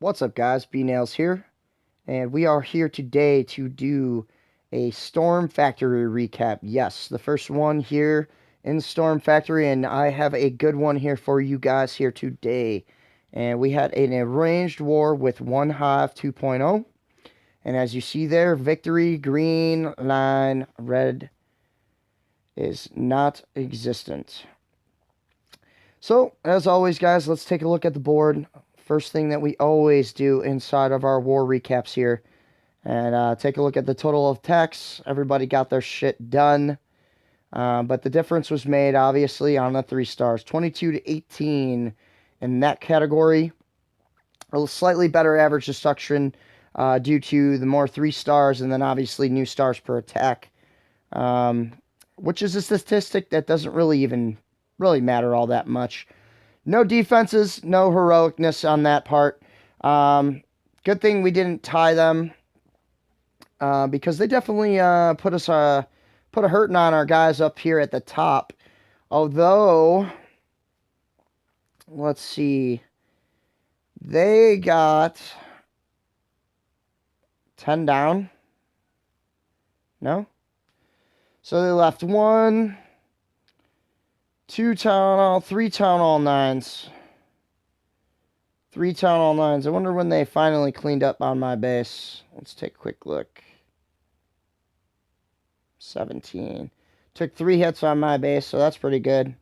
What's up, guys? B-Nails here, and we are here today to do a Storm Factory recap. Yes, the first one here in Storm Factory, and I have a good one here for you guys here today. And we had an arranged war with Onehive 2.0, and as you see there, victory, green line, red is not existent. So, as always, guys, let's take a look at the board. First thing that we always do inside of our war recaps here. And take a look at the total of attacks. Everybody got their shit done. But the difference was made, obviously, on the 3 stars. 22 to 18 in that category. A slightly better average destruction due to the more 3 stars and then obviously new stars per attack. Which is a statistic that doesn't really matter all that much. No defenses, no heroicness on that part. Good thing we didn't tie them because they definitely put a hurting on our guys up here at the top. Although, let's see, they got 10 down. No? So they left 1, 2 town hall, 3 town hall 9s. 3 town hall 9s. I wonder when they finally cleaned up on my base. Let's take a quick look. 17. Took 3 hits on my base, so that's pretty good.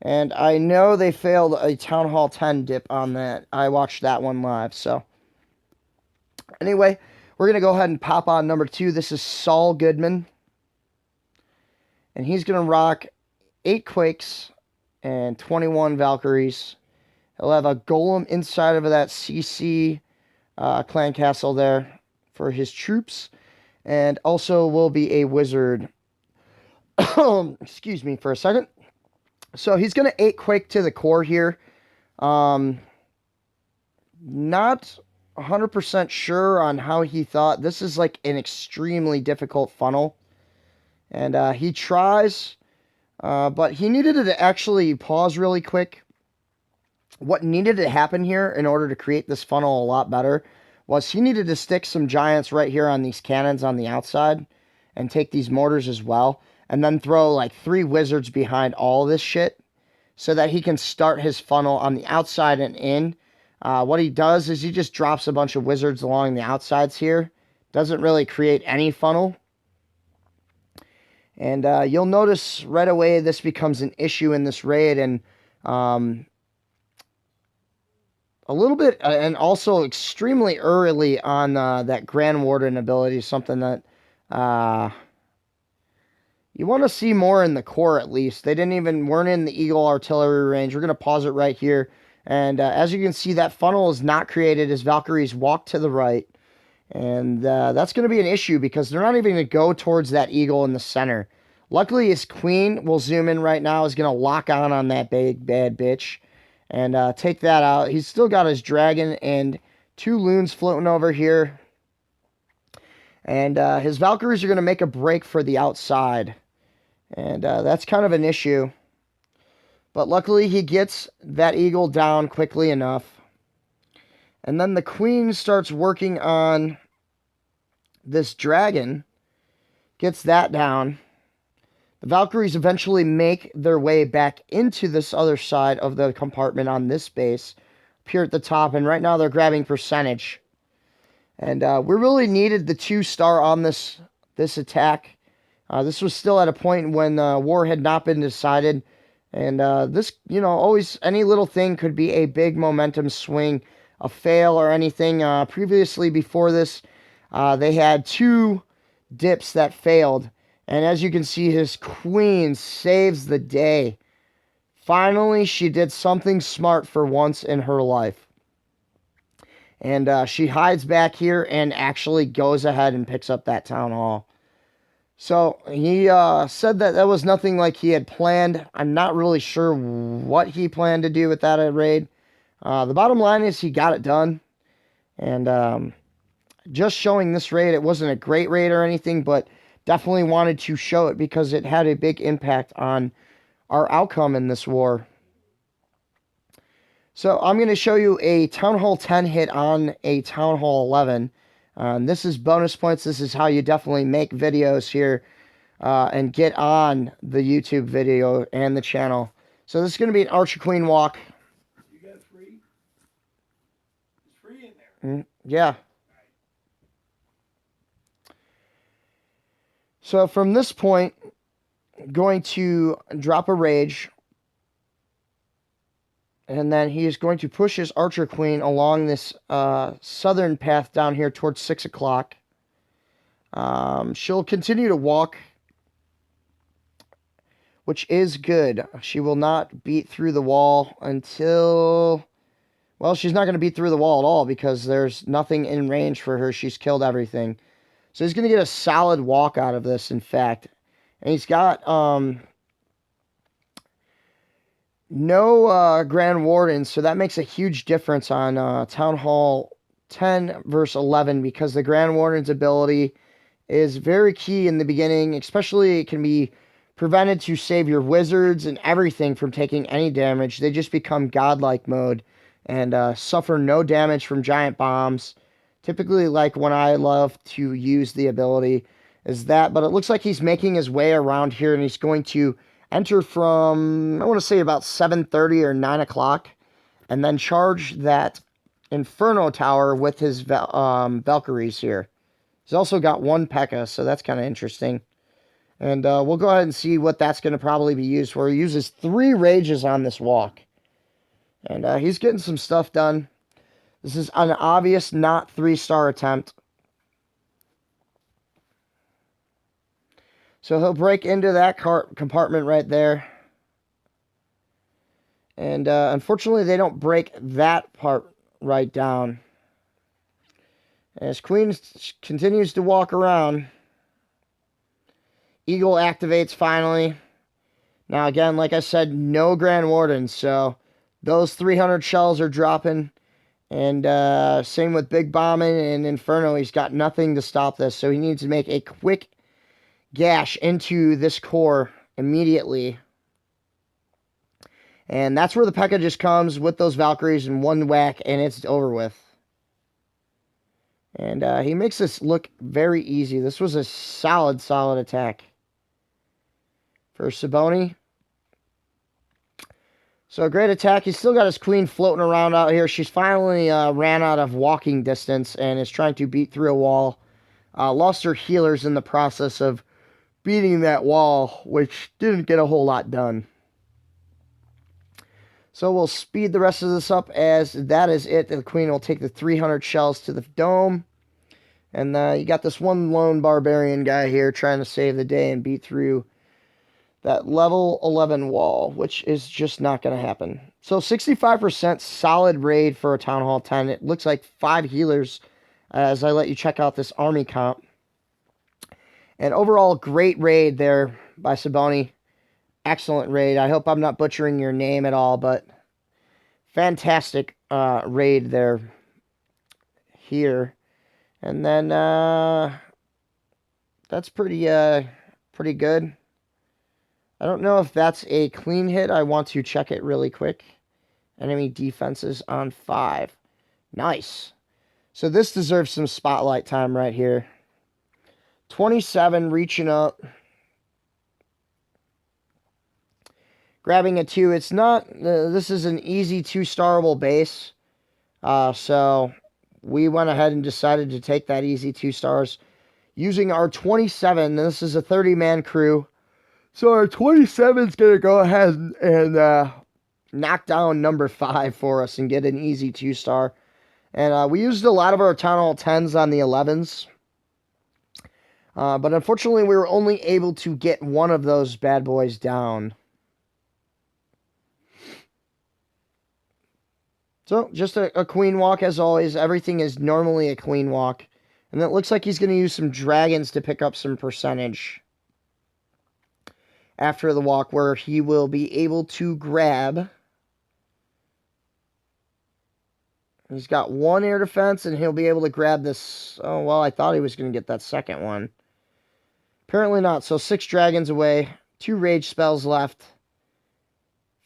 And I know they failed a town hall 10 dip on that. I watched that one live, so. Anyway, we're going to go ahead and pop on number 2. This is aulgoodman. And he's going to rock 8 Quakes and 21 Valkyries. He'll have a golem inside of that CC clan castle there for his troops. And also will be a wizard. Excuse me for a second. So he's going to 8 Quake to the core here. Not 100% sure on how he thought. This is like an extremely difficult funnel. And he tries, but he needed to actually pause really quick. What needed to happen here in order to create this funnel a lot better was he needed to stick some giants right here on these cannons on the outside and take these mortars as well. And then throw like 3 wizards behind all this shit so that he can start his funnel on the outside and in. What he does is he just drops a bunch of wizards along the outsides here. Doesn't really create any funnel. And you'll notice right away this becomes an issue in this raid. And a little bit, and also extremely early on that Grand Warden ability, something that you want to see more in the core at least. They weren't in the Eagle artillery range. We're going to pause it right here. And as you can see, that funnel is not created as Valkyries walk to the right. And that's going to be an issue because they're not even going to go towards that Eagle in the center. Luckily, his Queen, we'll zoom in right now, is going to lock on that big bad bitch. And take that out. He's still got his dragon and 2 loons floating over here. And his Valkyries are going to make a break for the outside. And that's kind of an issue. But luckily he gets that Eagle down quickly enough. And then the Queen starts working on this dragon. Gets that down. The Valkyries eventually make their way back into this other side of the compartment on this base, up here at the top, and right now they're grabbing percentage. And we really needed the 2-star on this attack. This was still at a point when war had not been decided, and this, always any little thing could be a big momentum swing, a fail or anything. Previously, before this, they had 2 dips that failed. And as you can see, his Queen saves the day. Finally, she did something smart for once in her life. And she hides back here and actually goes ahead and picks up that town hall. So he said that was nothing like he had planned. I'm not really sure what he planned to do with that raid. The bottom line is he got it done. And just showing this raid, it wasn't a great raid or anything, but definitely wanted to show it because it had a big impact on our outcome in this war. So I'm going to show you a Town Hall 10 hit on a Town Hall 11. This is bonus points. This is how you definitely make videos here and get on the YouTube video and the channel. So this is going to be an Archer Queen walk. You got free? It's free in there. Yeah. So from this point, going to drop a rage. And then he is going to push his Archer Queen along this southern path down here towards 6 o'clock. She'll continue to walk, which is good. She will not beat through the wall until... Well, she's not going to beat through the wall at all because there's nothing in range for her. She's killed everything. So he's going to get a solid walk out of this, in fact. And he's got... no Grand Warden, so that makes a huge difference on Town Hall 10 verse 11 because the Grand Warden's ability is very key in the beginning, especially it can be prevented to save your wizards and everything from taking any damage. They just become godlike mode and suffer no damage from giant bombs. Typically, like when I love to use the ability is that, but it looks like he's making his way around here and he's going to enter from, I want to say about 7:30 or 9 o'clock, and then charge that Inferno Tower with his Valkyries here. He's also got one P.E.K.K.A., so that's kind of interesting. And we'll go ahead and see what that's going to probably be used for. He uses 3 Rages on this walk. And he's getting some stuff done. This is an obvious not 3-star attempt. So he'll break into that compartment right there. And unfortunately, they don't break that part right down. As Queen continues to walk around, Eagle activates finally. Now again, like I said, no Grand Wardens, so those 300 shells are dropping. And same with Big Bombing and Inferno. He's got nothing to stop this, so he needs to make a quick gash into this core immediately. And that's where the P.E.K.K.A. just comes with those Valkyries in one whack, and it's over with. And he makes this look very easy. This was a solid attack for Saboni. So a great attack. He's still got his Queen floating around out here. She's finally ran out of walking distance and is trying to beat through a wall. Lost her healers in the process of beating that wall, which didn't get a whole lot done. So we'll speed the rest of this up as that is it. The Queen will take the 300 shells to the dome. And you got this one lone barbarian guy here trying to save the day and beat through that level 11 wall, which is just not going to happen. So 65% solid raid for a Town Hall 10. It looks like 5 healers as I let you check out this army comp. And overall, great raid there by Saboni. Excellent raid. I hope I'm not butchering your name at all, but fantastic raid there here. And then that's pretty good. I don't know if that's a clean hit. I want to check it really quick. Enemy defenses on 5. Nice. So this deserves some spotlight time right here. 27 reaching up. Grabbing a 2. It's not, this is an easy 2-starable base. So we went ahead and decided to take that easy 2 stars. Using our 27, this is a 30-man crew. So our 27 is going to go ahead and knock down number 5 for us and get an easy 2-star. And we used a lot of our Town Hall 10s on the 11s. But unfortunately, we were only able to get one of those bad boys down. So, just a queen walk as always. Everything is normally a queen walk. And it looks like he's going to use some dragons to pick up some percentage after the walk, where he will be able to grab. He's got 1 air defense, and he'll be able to grab this. Oh, well, I thought he was going to get that second one. Apparently not. So 6 dragons away. 2 rage spells left.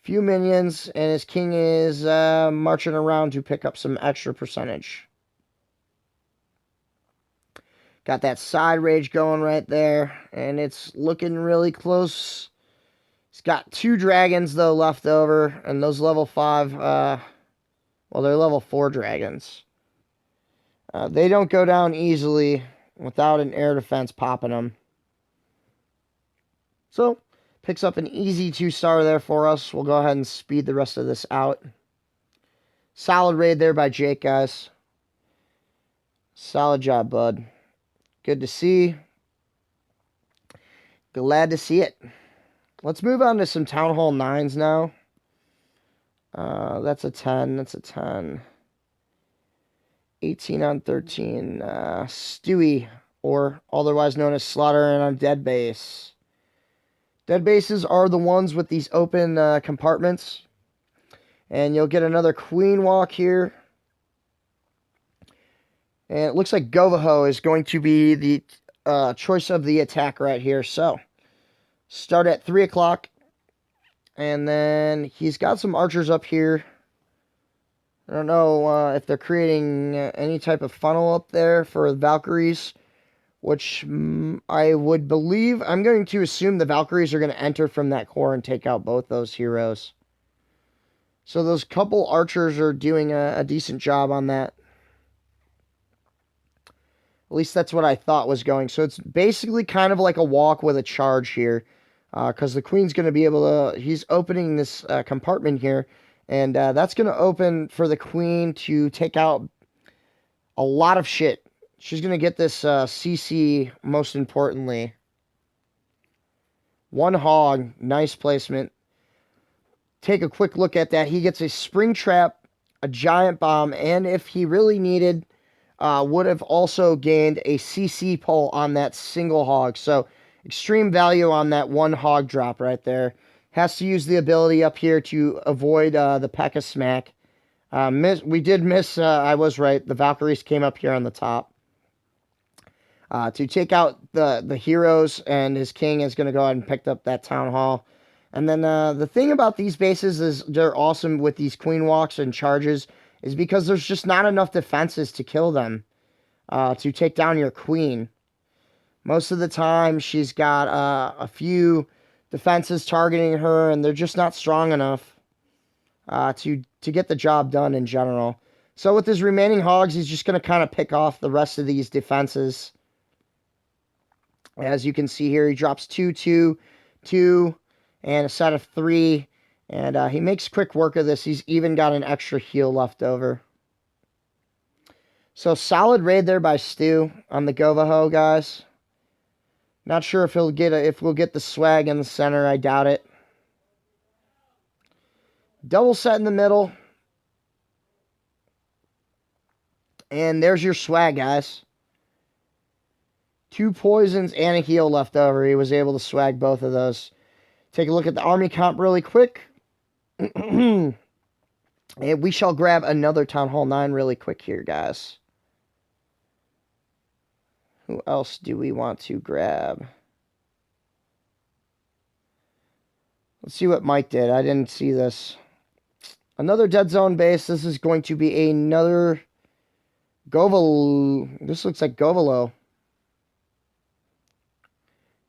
Few minions, and his king is marching around to pick up some extra percentage. Got that side rage going right there, and it's looking really close. He's got 2 dragons, though, left over, and those level 5, well, they're level 4 dragons. They don't go down easily without an air defense popping them. So, picks up an easy 2-star there for us. We'll go ahead and speed the rest of this out. Solid raid there by Jake, guys. Solid job, bud. Good to see. Glad to see it. Let's move on to some Town Hall 9s now. That's a 10. That's a 10. 18 on 13. Stewie, or otherwise known as Slaughter, and on dead base. Dead bases are the ones with these open compartments. And you'll get another queen walk here. And it looks like govelu is going to be the choice of the attack right here. So, start at 3 o'clock. And then he's got some archers up here. I don't know if they're creating any type of funnel up there for Valkyries, which I would believe. I'm going to assume the Valkyries are going to enter from that core and take out both those heroes. So those couple archers are doing a decent job on that. At least that's what I thought was going. So it's basically kind of like a walk with a charge here. Because the queen's going to be able to... He's opening this compartment here. And that's going to open for the queen to take out a lot of shit. She's going to get this CC, most importantly. 1 hog. Nice placement. Take a quick look at that. He gets a spring trap, a giant bomb, and if he really needed... would have also gained a CC pull on that single hog. So, extreme value on that 1 hog drop right there. Has to use the ability up here to avoid the P.E.K.K.A. smack. We did miss, I was right, the Valkyries came up here on the top. To take out the heroes, and his king is going to go ahead and pick up that town hall. And then the thing about these bases is they're awesome with these queen walks and charges, is because there's just not enough defenses to kill them, to take down your queen. Most of the time, she's got a few defenses targeting her, and they're just not strong enough to get the job done in general. So with his remaining hogs, he's just going to kind of pick off the rest of these defenses. As you can see here, he drops 2, 2, 2, and a set of 3. And he makes quick work of this. He's even got an extra heal left over. So solid raid there by Stu on the govelu, guys. Not sure if we'll get the swag in the center. I doubt it. Double set in the middle. And there's your swag, guys. 2 poisons and a heal left over. He was able to swag both of those. Take a look at the army comp really quick. And we shall grab another Town Hall 9 really quick here, guys. Who else do we want to grab? Let's see what Mike did. I didn't see this. Another dead zone base. This is going to be another govelu. This looks like govelu.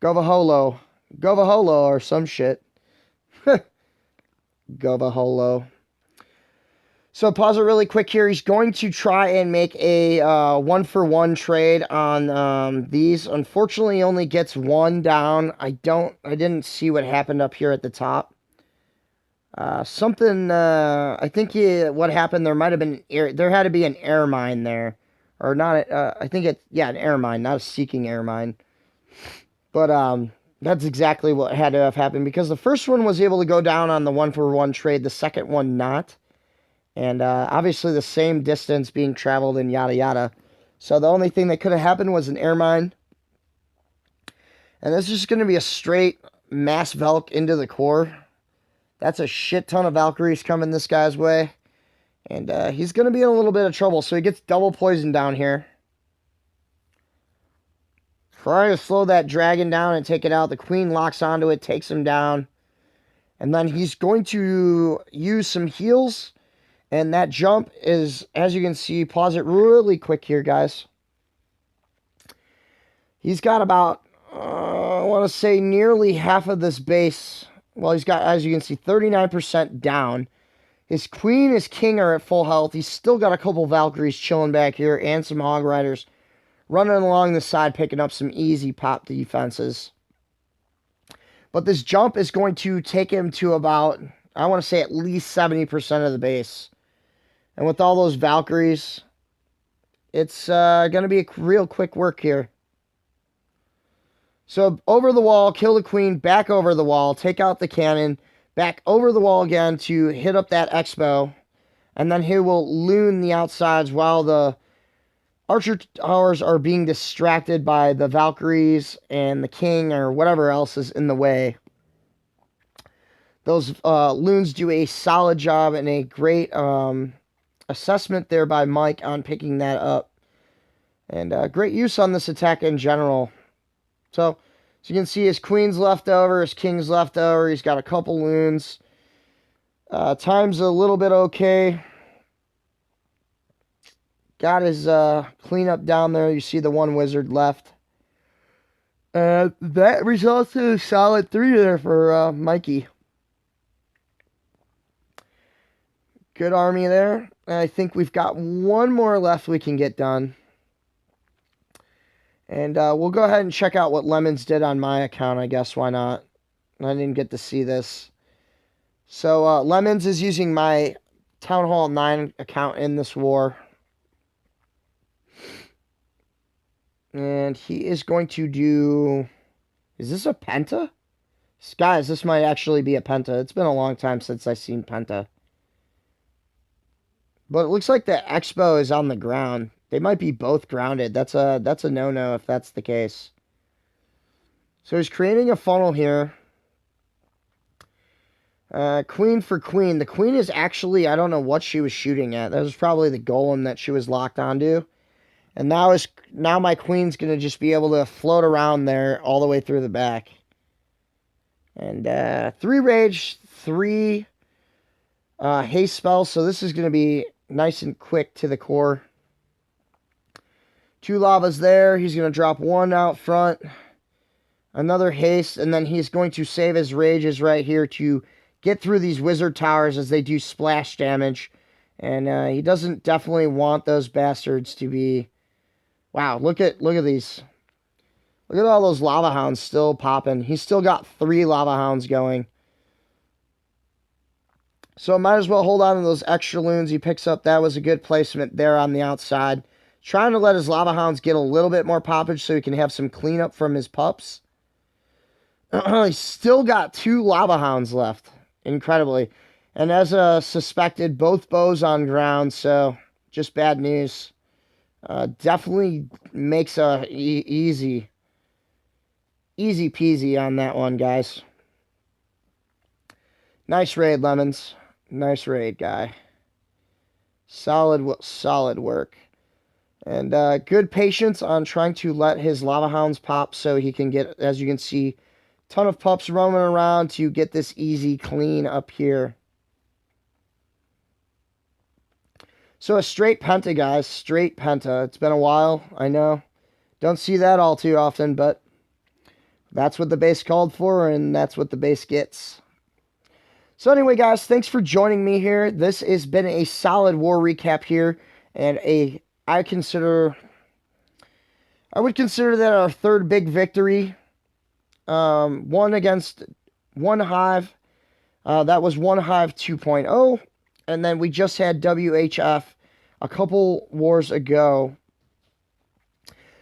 Govelu or some shit. Govelu. So pause it really quick here. He's going to try and make a 1-for-1 trade on these. Unfortunately, he only gets 1 down. I didn't see what happened up here at the top. I think what happened, there might have been there had to be an air mine there. Or not, I think an air mine, not a seeking air mine. But that's exactly what had to have happened, because the first one was able to go down on the 1-for-1 trade, the second one not. And obviously the same distance being traveled and yada yada. So the only thing that could have happened was an air mine. And this is just going to be a straight mass Valk into the core. That's a shit ton of Valkyries coming this guy's way. And he's going to be in a little bit of trouble. So he gets double poison down here. Trying to slow that dragon down and take it out. The queen locks onto it, takes him down. And then he's going to use some heals. And that jump is, as you can see, pause it really quick here, guys. He's got about, I want to say nearly half of this base. Well, he's got, as you can see, 39% down. His queen, his king are at full health. He's still got a couple Valkyries chilling back here and some Hog Riders running along the side, picking up some easy pop defenses. But this jump is going to take him to about, I want to say at least 70% of the base. And with all those Valkyries, it's going to be a real quick work here. So over the wall, kill the queen, back over the wall, take out the cannon, back over the wall again to hit up that Expo. And then he will loon the outsides while the archer towers are being distracted by the Valkyries and the king or whatever else is in the way. Those loons do a solid job and a great assessment there by Mike on picking that up. And great use on this attack in general. So, as you can see, his queen's left over, his king's left over. He's got a couple loons. Time's a little bit okay. Got his cleanup down there. You see the one wizard left. That results in a solid 3 there for Mikey. Good army there. And I think we've got one more left we can get done. And we'll go ahead and check out what Lemons did on my account, I guess. Why not? I didn't get to see this. So, Lemons is using my Town Hall 9 account in this war. And he is going to do... Is this a Penta? Guys, this might actually be a Penta. It's been a long time since I've seen Penta. But it looks like the Expo is on the ground. They might be both grounded. That's a no-no if that's the case. So he's creating a funnel here. Queen for queen. The queen is actually, I don't know what she was shooting at. That was probably the golem that she was locked onto. And now my queen's going to just be able to float around there all the way through the back. And 3 rage, 3 haste spells. So this is going to be nice and quick to the core. 2 lavas there. He's going to drop 1 out front. Another haste. And then he's going to save his rages right here to get through these wizard towers as they do splash damage. And he doesn't definitely want those bastards to be... Wow, look at these. Look at all those lava hounds still popping. He's still got 3 lava hounds going. So might as well hold on to those extra loons he picks up. That was a good placement there on the outside. Trying to let his lava hounds get a little bit more poppage so he can have some cleanup from his pups. He's still got 2 lava hounds left. Incredibly. And as suspected, both bows on ground, so just bad news. Definitely makes a easy peasy on that one, guys. Nice raid, Lemons. Nice raid, guy. Solid work. And good patience on trying to let his lava hounds pop so he can get, as you can see, ton of pups roaming around to get this easy clean up here. So a straight Penta, guys. Straight Penta. It's been a while, I know. Don't see that all too often, but that's what the base called for, and that's what the base gets. So anyway, guys, thanks for joining me here. This has been a solid war recap here, and I would consider that our 3rd big victory. One against Onehive. That was Onehive 2.0. And then we just had WHF a couple wars ago.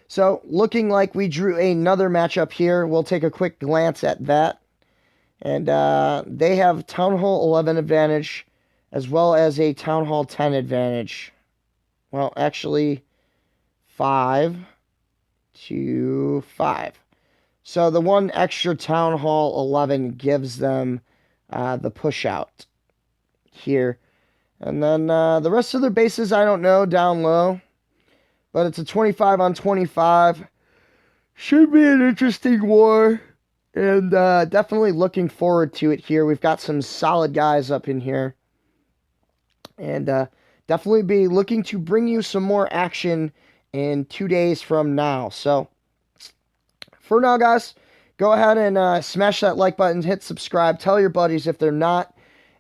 So, looking like we drew another matchup here. We'll take a quick glance at that. And they have Town Hall 11 advantage, as well as a Town Hall 10 advantage. Well, actually, 5 to 5. So, the one extra Town Hall 11 gives them the push out here. And then the rest of their bases, I don't know, down low. But it's a 25 on 25. Should be an interesting war. And definitely looking forward to it here. We've got some solid guys up in here. And definitely be looking to bring you some more action in 2 days from now. So for now, guys, go ahead and smash that like button, hit subscribe, tell your buddies if they're not,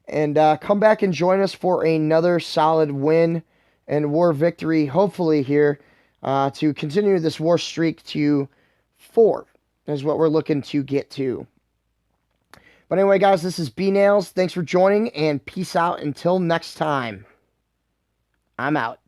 and come back and join us for another solid win and war victory, hopefully here, to continue this war streak to 4 is what we're looking to get to. But anyway, guys, this is B-Nails. Thanks for joining, and peace out until next time. I'm out.